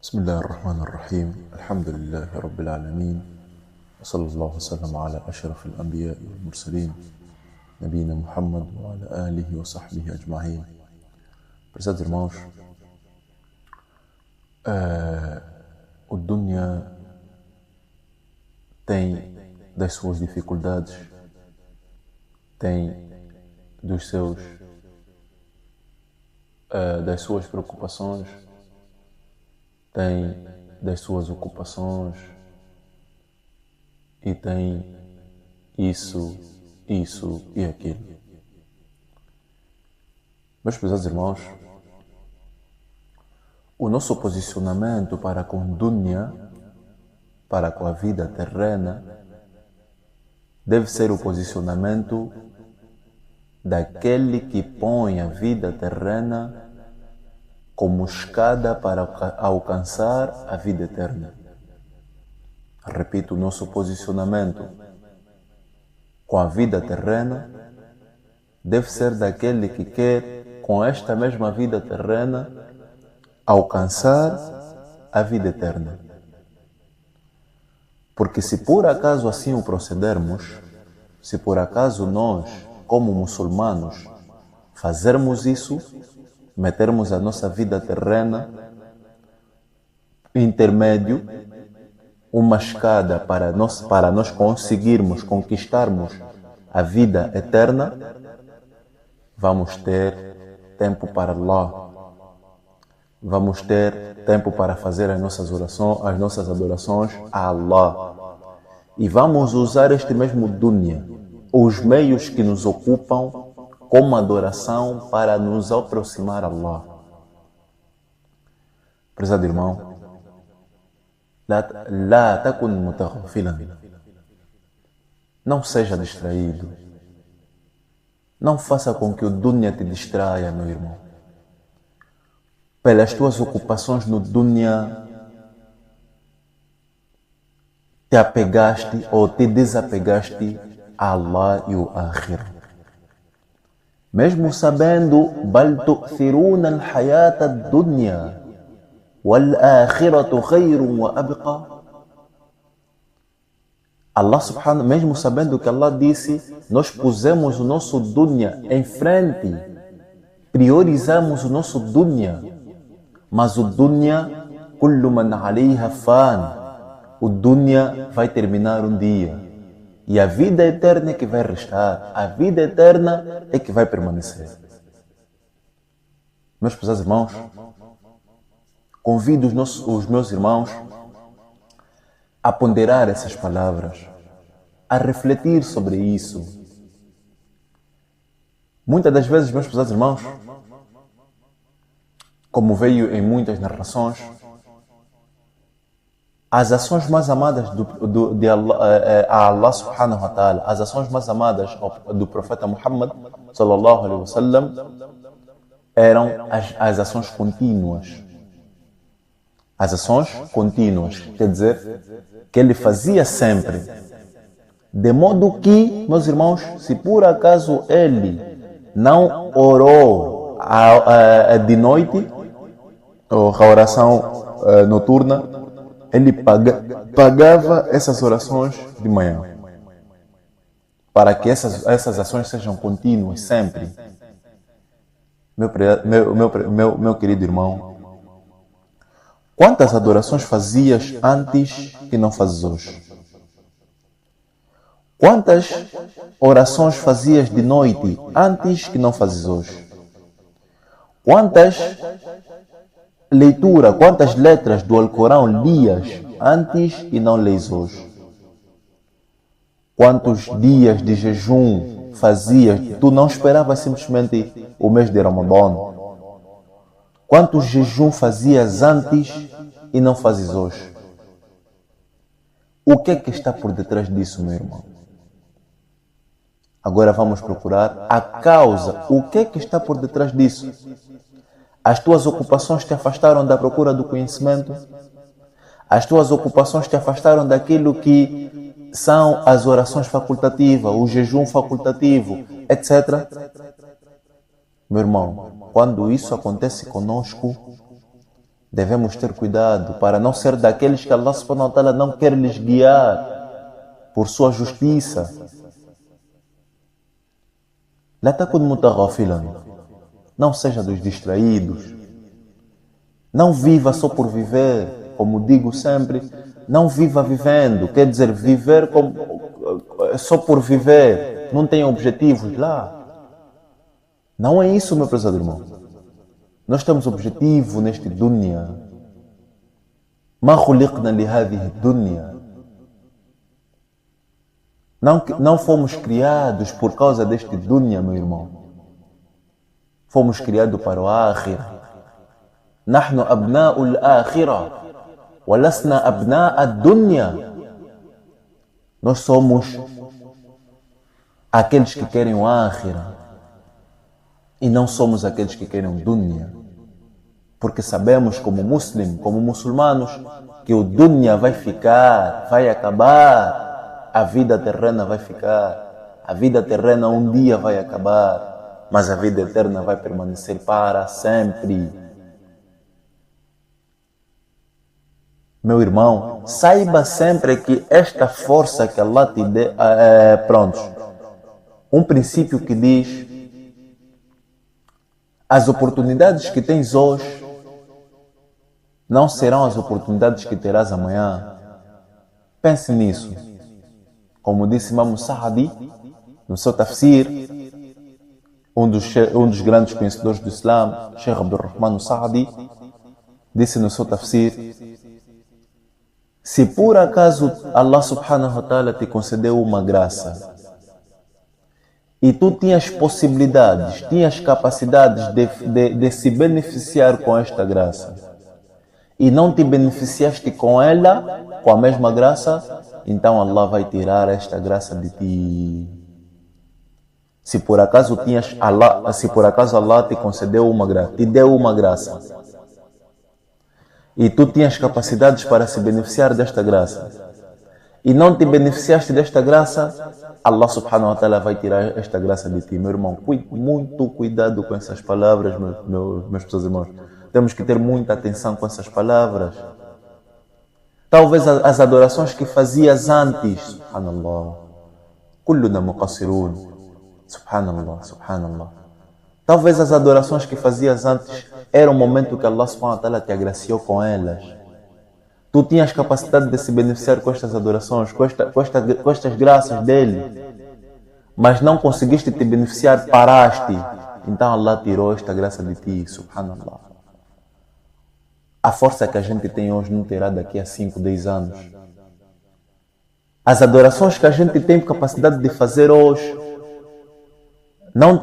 بسم الله الرحمن الرحيم الحمد لله رب العالمين وصلى الله وسلم على أشرف الأنبياء والمرسلين نبينا محمد وعلى آله وصحبه أجمعين. Prezados irmãos, o dunya tem das suas dificuldades, tem das suas preocupações, tem das suas ocupações e tem isso e aquilo. Meus prezados irmãos, o nosso posicionamento para com dunya, para com a vida terrena, deve ser o posicionamento daquele que põe a vida terrena como escada para alcançar a vida eterna. Repito, o nosso posicionamento com a vida terrena deve ser daquele que quer, com esta mesma vida terrena, alcançar a vida eterna. Porque se por acaso assim o procedermos, se por acaso nós, como muçulmanos, fazermos isso, metermos a nossa vida terrena intermédio, uma escada para nós conseguirmos conquistarmos a vida eterna, vamos ter tempo para Allah, vamos ter tempo para fazer as nossas adorações a Allah, e vamos usar este mesmo dunya, os meios que nos ocupam, como adoração para nos aproximar a Allah. Prezado irmão, lá takun mutaghafilan. Não seja distraído. Não faça com que o dunya te distraia, meu irmão. Pelas tuas ocupações no dunya, te apegaste ou te desapegaste a Allah e o Akhir. Mesmo sabendo, bal tu'thiruna al-hayata ad-dunya wal-akhiratu khayrun wa abqa. Allah subhanahu, mesmo sabendo que Allah disse, nós pusemos o nosso dunya em frente, priorizamos o nosso dunya, mas o dunya, kullu man alayha fan, o dunya vai terminar um dia. E a vida eterna é que vai restar. A vida eterna é que vai permanecer. Meus prezados irmãos, convido os meus irmãos a ponderar essas palavras, a refletir sobre isso. Muitas das vezes, meus prezados irmãos, como veio em muitas narrações, as ações mais amadas a Allah subhanahu wa ta'ala, as ações mais amadas do profeta Muhammad sallallahu alaihi wasallam eram as ações contínuas. As ações contínuas, quer dizer, que ele fazia sempre. De modo que, meus irmãos, se por acaso ele não orou de noite, ou a oração noturna, ele pagava essas orações de manhã, para que essas ações sejam contínuas sempre. Meu querido irmão, quantas adorações fazias antes que não fazes hoje? Quantas orações fazias de noite antes que não fazes hoje? Quantas letras do Alcorão lias antes e não leis hoje? Quantos dias de jejum fazias? Tu não esperavas simplesmente o mês de Ramadã. Quantos jejum fazias antes e não fazes hoje? O que é que está por detrás disso, meu irmão? Agora vamos procurar a causa. O que é que está por detrás disso? As tuas ocupações te afastaram da procura do conhecimento? As tuas ocupações te afastaram daquilo que são as orações facultativas, o jejum facultativo, etc. Meu irmão, quando isso acontece conosco, Devemos ter cuidado para não ser daqueles que Allah subhanahu wa ta'ala não quer lhes guiar por sua justiça. La takun mutaghafilan. Não seja dos distraídos. Não viva só por viver. Como digo sempre, não viva vivendo. Quer dizer, viver só por viver. Não tem objetivos lá. Não é isso, meu prezado irmão. Nós temos objetivo neste dunya. Ma khuliqna li hadhihi dunya. Não fomos criados por causa deste dunya, meu irmão. Fomos criados para o akhirah. Nahnu abna'u al-akhirah. Wa lasna abna'a ad-dunya. Nós somos aqueles que querem o akhirah. E não somos aqueles que querem o dunya. Porque sabemos como muçulmanos, que o dunya vai ficar, vai acabar. A vida terrena vai ficar. A vida terrena um dia vai acabar. Mas a vida eterna vai permanecer para sempre. Meu irmão, saiba sempre que esta força que Allah te dê, um princípio que diz: as oportunidades que tens hoje não serão as oportunidades que terás amanhã. Pense nisso. Como disse Imam Sa'di no seu tafsir, um dos grandes conhecedores do Islã, Sheikh Abdurrahman Sa'di, disse no seu tafsir: se por acaso Allah subhanahu wa ta'ala te concedeu uma graça e tu tinhas possibilidades, tinhas capacidades de se beneficiar com esta graça e não te beneficiaste com ela, com a mesma graça, então Allah vai tirar esta graça de ti. Se por acaso Allah te concedeu uma graça, te deu uma graça e tu tinhas capacidades para se beneficiar desta graça e não te beneficiaste desta graça, Allah subhanahu wa ta'ala vai tirar esta graça de ti. Meu irmão, muito cuidado com essas palavras, meus irmãos. Temos que ter muita atenção com essas palavras. Talvez as adorações que fazias antes, subhanallah, kulluna muqassirun, subhanallah. Talvez as adorações que fazias antes era um momento que Allah subhanahu wa ta'ala te agraciou com elas. Tu tinhas capacidade de se beneficiar com estas adorações, com estas graças dele, mas não conseguiste te beneficiar, paraste. Então Allah tirou esta graça de ti, subhanallah. A força que a gente tem hoje não terá daqui a 5, 10 anos. As adorações que a gente tem capacidade de fazer hoje, não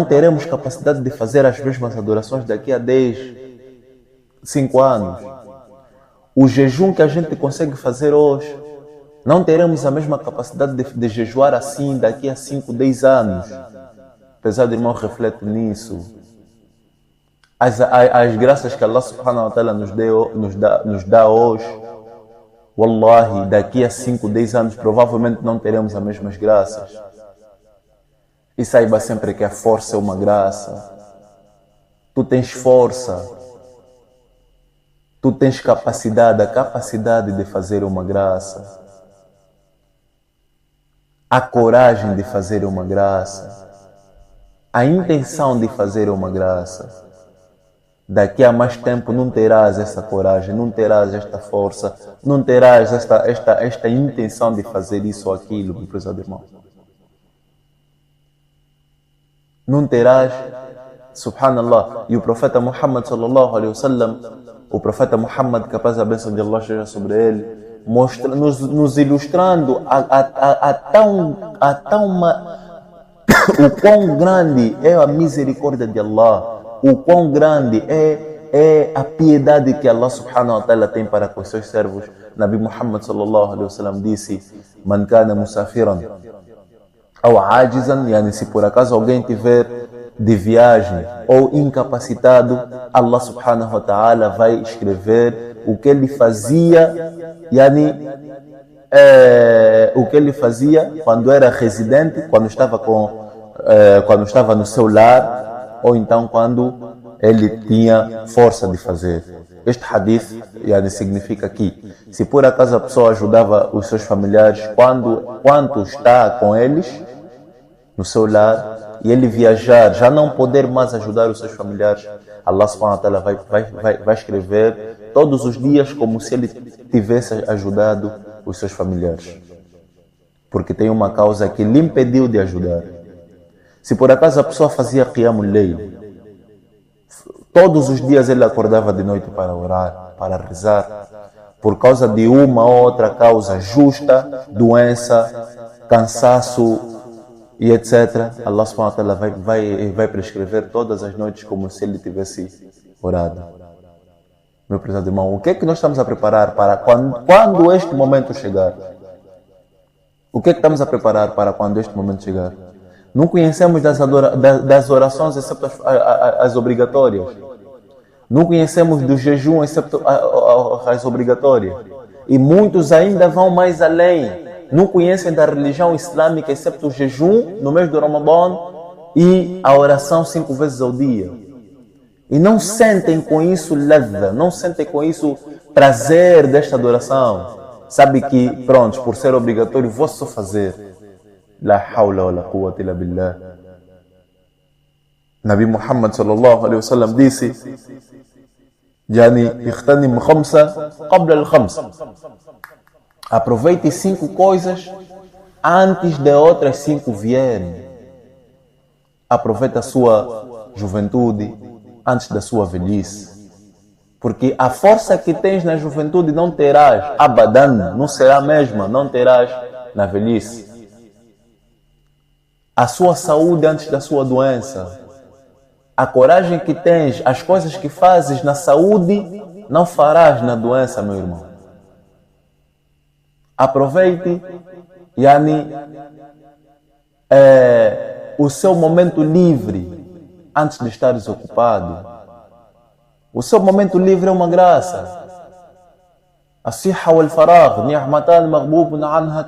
teremos capacidade de fazer as mesmas adorações daqui a 10, 5 anos. O jejum que a gente consegue fazer hoje, não teremos a mesma capacidade de jejuar assim daqui a 5, 10 anos. Apesar do irmão reflete nisso. As graças que Allah subhanahu wa ta'ala nos dá hoje, wallahi, daqui a 5, 10 anos provavelmente não teremos as mesmas graças. E saiba sempre que a força é uma graça. Tu tens força. Tu tens a capacidade de fazer uma graça. A coragem de fazer uma graça. A intenção de fazer uma graça. Daqui a mais tempo não terás essa coragem, não terás esta força, não terás esta intenção de fazer isso ou aquilo, meu prezado irmão. Não terás, subhanallah. E o profeta Muhammad sallallahu alaihi wasallam, o profeta Muhammad, capaz a bênção de Allah esteja sobre ele, nos ilustrando o quão grande é a misericórdia de Allah, o quão grande é a piedade que Allah subhanahu wa ta'ala tem para com seus servos. Nabi Muhammad sallallahu alaihi wasallam disse: Man kana musafiran ou ajizan, yani se por acaso alguém tiver de viagem ou incapacitado, Allah subhanahu wa ta'ala vai escrever o que ele fazia, yani o que ele fazia quando era residente, quando estava no seu lar, ou então quando ele tinha força de fazer. Este hadith significa que se por acaso a pessoa ajudava os seus familiares quando está com eles no seu lar e ele viajar, já não poder mais ajudar os seus familiares, Allah subhanahu wa ta'ala vai escrever todos os dias como se ele tivesse ajudado os seus familiares. Porque tem uma causa que lhe impediu de ajudar. Se por acaso a pessoa fazia qiyamul layl, todos os dias ele acordava de noite para orar, para rezar, por causa de uma ou outra causa justa, doença, cansaço e etc. Allah subhanahu wa ta'ala vai prescrever todas as noites como se ele tivesse orado. Meu prezado irmão, o que é que nós estamos a preparar para quando este momento chegar? O que é que estamos a preparar para quando este momento chegar? Não conhecemos das orações, exceto as obrigatórias. Não conhecemos do jejum, exceto as obrigatórias. E muitos ainda vão mais além. Não conhecem da religião islâmica, exceto o jejum no mês do Ramadã e a oração 5 vezes ao dia. E não sentem com isso ladha, não sentem com isso prazer desta adoração. Sabe que, pronto, por ser obrigatório, vou só fazer. La hawla wa la quwwata illa billah. Nabi Muhammad sallallahu alaihi wasallam disse: "Ikhtanim khamsa qabla al-khamsa." Aproveite 5 coisas antes de outras 5 vierem. Aproveite a sua juventude antes da sua velhice. Porque a força que tens na juventude não terás abadan, não será a mesma, não terás na velhice. A sua saúde antes da sua doença. A coragem que tens, as coisas que fazes na saúde, não farás na doença, meu irmão. Aproveite o seu momento livre antes de estar desocupado. O seu momento livre é uma graça. الصحة والفراغ نعمتان مغبوب عنها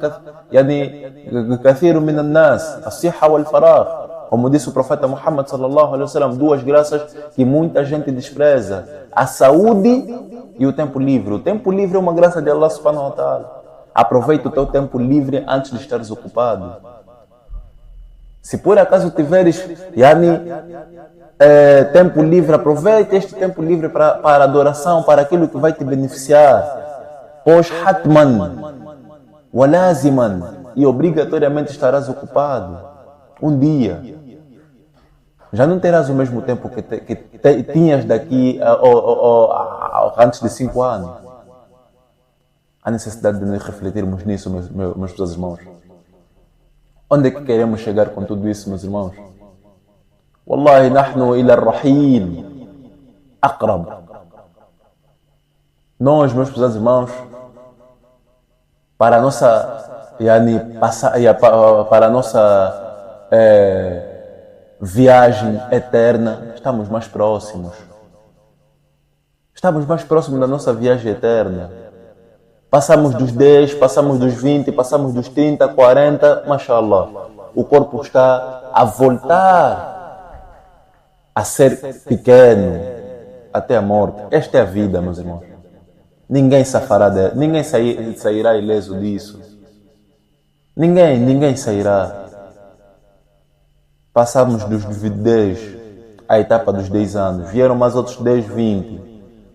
كثير من الناس. الصحة والفراغ, como disse o profeta Muhammad sallallahu alaihi wasallam, 2 graças que muita gente despreza: a saúde e o tempo livre. O tempo livre é uma graça de Allah subhanahu wa ta'ala. Aproveita o teu tempo livre antes de estar desocupado. Se por acaso tiveres tempo livre, aproveite este tempo livre para adoração, para aquilo que vai te beneficiar. Pois hatman wa laziman, e obrigatoriamente estarás ocupado. Um dia. Já não terás o mesmo tempo que tinhas daqui antes de 5 anos. Há necessidade de nós refletirmos nisso, meus irmãos. Onde é que queremos chegar com tudo isso, meus irmãos? Wallahi, nahnu ila ar-rahil aqrab. Nós, meus prezados irmãos, para a nossa, para a nossa viagem eterna, estamos mais próximos. Estamos mais próximos da nossa viagem eterna. Passamos dos 10, passamos dos 20, passamos dos 30, 40, mashallah. O corpo está a voltar a ser pequeno até a morte. Esta é a vida, meus irmãos. Ninguém ninguém sairá ileso disso. Ninguém sairá. Passamos dos 10, a etapa dos 10 anos. Vieram mais outros 10, 20.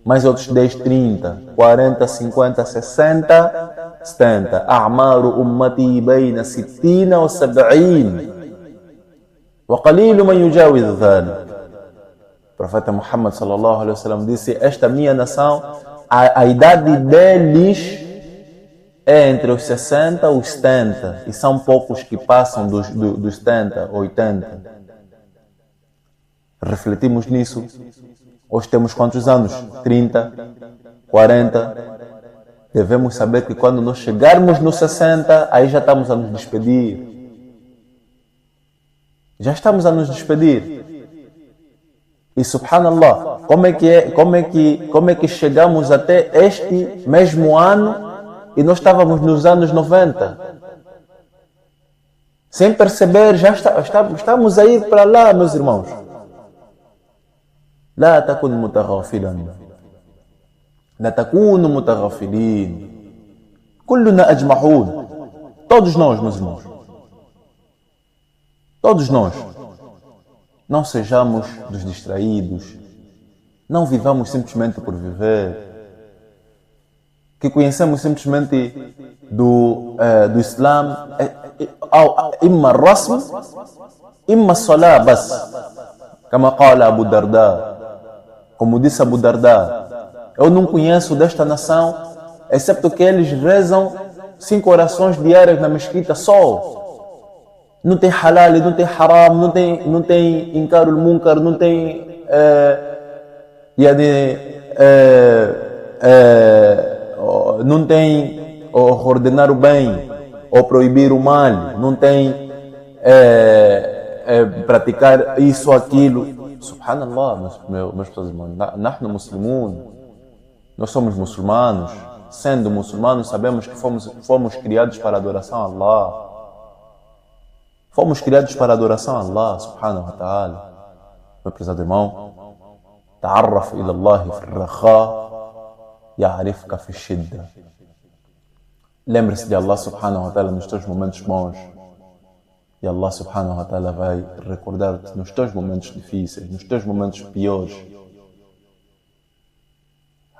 Mais outros 10, 30, 40, 50, 60, 70. A'maru ummati bayna 60 wa 70. Wa qalilu man yujawiz dhalik. O profeta Muhammad sallallahu alaihi wasallam disse: esta minha nação, a idade deles é entre os 60 e os 70. E são poucos que passam dos 70, 80. Refletimos nisso. Hoje temos quantos anos? 30, 40. Devemos saber que quando nós chegarmos nos 60, aí já estamos a nos despedir. Já estamos a nos despedir. E subhanallah, como é que chegamos até este mesmo ano e nós estávamos nos anos 90? Sem perceber, já estamos a ir para lá, meus irmãos. لا تكن متغافلا لا تكونوا متغافلين كلنا أجمعون. Todos nós, meus irmãos, todos nós, não sejamos dos distraídos, não vivamos simplesmente por viver, que conhecemos simplesmente do Islã, إما الرسم إما الصلاة بس كما قال أبو الدرداء. Como disse Abu Darda, eu não conheço desta nação, excepto que eles rezam 5 orações diárias na mesquita só. Não tem halal, não tem haram, não tem inkar al-munkar, não tem não tem ordenar o bem ou proibir o mal, não tem praticar isso ou aquilo. Subhanallah, meus irmãos, nós somos muçulmanos. Sendo muçulmanos, sabemos que fomos criados para a adoração a Allah. Fomos criados para a adoração a Allah, subhanahu wa ta'ala. Meu prezado irmão, ta'arraf ila Allah fi ar-rakha, ya'rifka fi shidda. Lembre-se de Allah subhanahu wa ta'ala nos teus momentos bons. E Allah subhanahu wa ta'ala vai recordar-te nos teus momentos difíceis, nos teus momentos piores.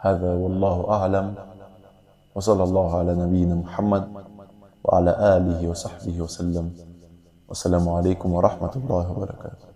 هذا والله أعلم وصلى الله على نبينا محمد وعلى آله وصحبه وسلم. والسلام عليكم ورحمة الله وبركاته.